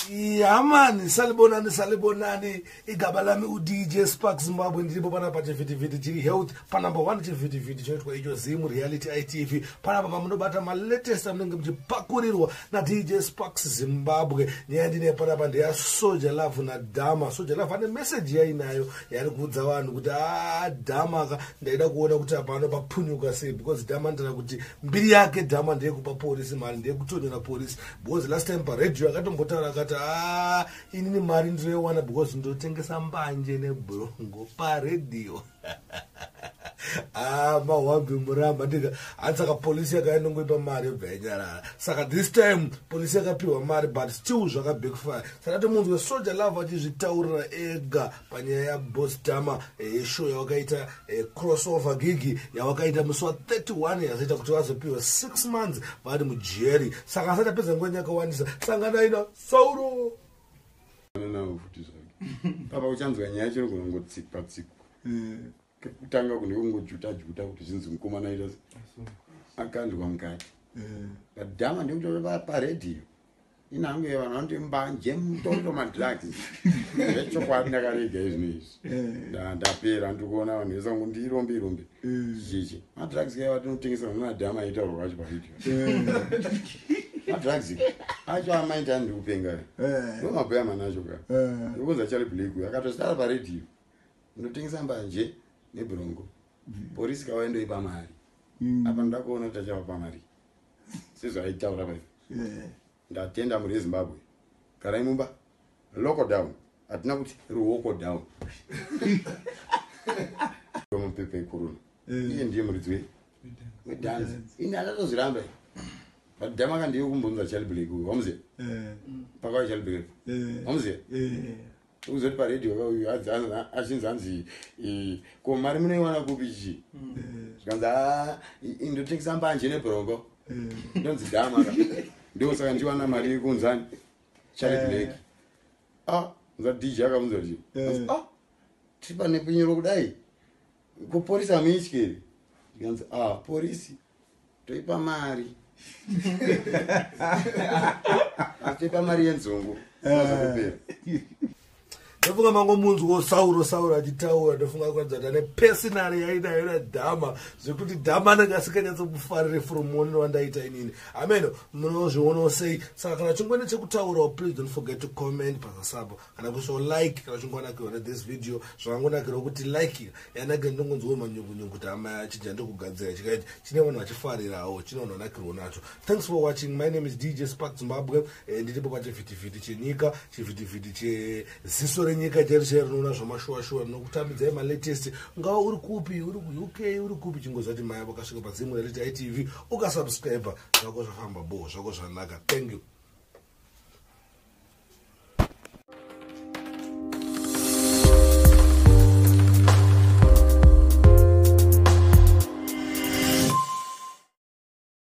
Yamani salibonani igaba lami uDJ Sparks Zimbabwe ndilipo pana pa chivhiti chiri health pa number 1 chivhiti choitwa icho Zimu Reality ITV pana pa munobata ma latest anenge mchipakurirwa na DJ Sparks Zimbabwe nyaya ndine pana pa ndeya Soldier Love na Dama. Soldier Love ane message yainayo yari kuudza vanhu kuti Dama ka ndaida kuona kuti apano papunyuka sei because Dama ndana kuti mbiri yake Dama ndeye kupa polisi mari ndeye kutonyera polisi because last time pa radio akatombotaura akati inini mari ndinoiwana because ndotengesa mbanje nebrongo pa radio. Mahwambi muramba ndika ansaka polisi yakainongoipa mari bvenyarara saka this time polisi yakapiwa mari but still zvaka backfire saka to munhu weSoldier Love achizvitaurira ega panyaya yaBoss Dama yeshow yawakaita crossover gigi yawakaita musi wa31 yazoita kuti vazopiwa 6 months vari mujeri saka asati apedza nguva yakawandisa sanganai naSauro papa uchanzwa nyaya chino kunongotsipa kutanga kunongojuta kuti zvinzi mukomana ita akandwa mukati Dama ndikutopa paredio inange vanhu vanoti mbanje mutoto madrugs zvechokwadi ndakarega izvi ndapera ndikuona vanhu vesa kuti ndirombe chichi madrugs kaiva tinotengesa nana Dama aitaurwa kwacho paredio madrugs acho amaita ndikupenga ndomabhuya manacho ka ndikuudza Charlie Blake akatosara paredio ndotengesa mbanje nebrongo polisi kawaendoipa mari apa ndakuona kuti achava mari sezvaitaura paipo ndatenda muri Zimbabwe garai mumba lockdown hatina kuti ruoko down mupepe corona iye ndiye muridzi wedance ini atatozviramba Dama kandiye kumbonza Charlie Blake wamuziya pakauya Charlie Blake wamuziya uzoti paredio achinzanzi ko mari munoiwana kupi chichi zvikanzi ndotengesa mbanje nebrongo ndonzi Dama ka ndosaka ndiwana mari yekunzani Charlie Blake nza DJ akamunza kuti tiri pane pinyiro kudai kupolisi hamuityeri ndikanzi polisi toipa mari toipa mari yenzungu azokupera ndofunga mango munzwa woSauro achitaura ndofunga kwanza ndane personal yainayo naDama zvekuti Dama anenge asikanyatsomufarire from one wandaita inini ameno munozviona sei saka kana chingwene chekutaurawo please don't forget to comment pasasapo kana kusho like kana chingwanakirwa this video zvakangonakirwa kuti like yanake ndongonzwa manyungunyungu kuti ama achija ndokugadzira chikaiti chine vanhu vachifarirawo chine vanhu vanakirwa nacho. Thanks for watching. My name is DJ Sparks Zimbabwe ndiripo pachivhitivhiti chenyika chivhitivhiti cheziso renyika chairishe rinoona zvamashuwa nokutambidza malatest ungawa uri kupi uri kuUK uri kupi chingozvati maya vakasvika paZimu Reality ITV ukasubscribe zvako zvafamba bo zvako zvanaka. Thank you.